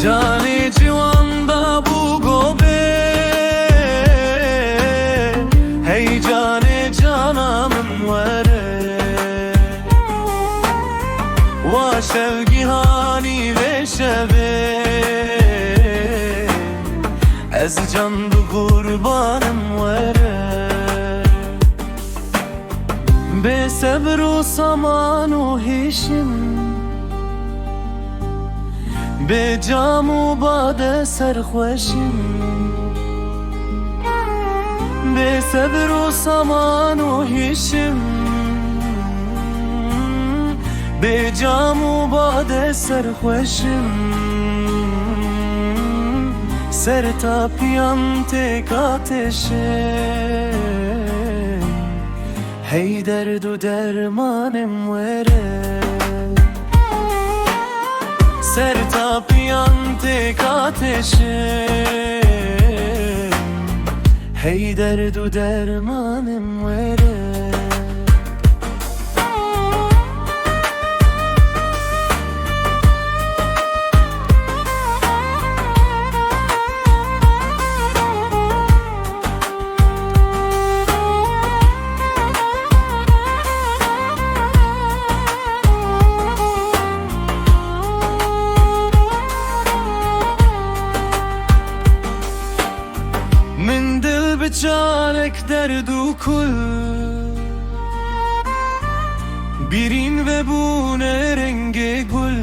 Canı civanda bu gobe, hey canı canamın vere. Va şevgi hani ve şebe, ez candu kurbanım vere. Be sebru samanu hişim, به جام و باد سرخوشیم، به صبر و سامان و هیشم، به جام و باد سرخوشیم. سر تا پیان تک آتشه، هی درد و درمانم وره. سر تا پیان تک آتشه، هی درد و درمانم وره. من دل بچارک درد و کل، بیرین و بونه رنگ گل.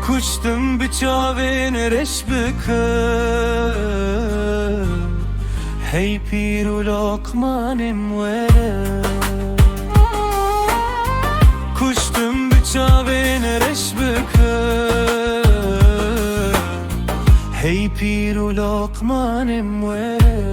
کشتم بچاوین رش بکر، هی پیر و لقمانم وره. کشتم بچاوین رش بکر، هی پیر و لقمانم وره.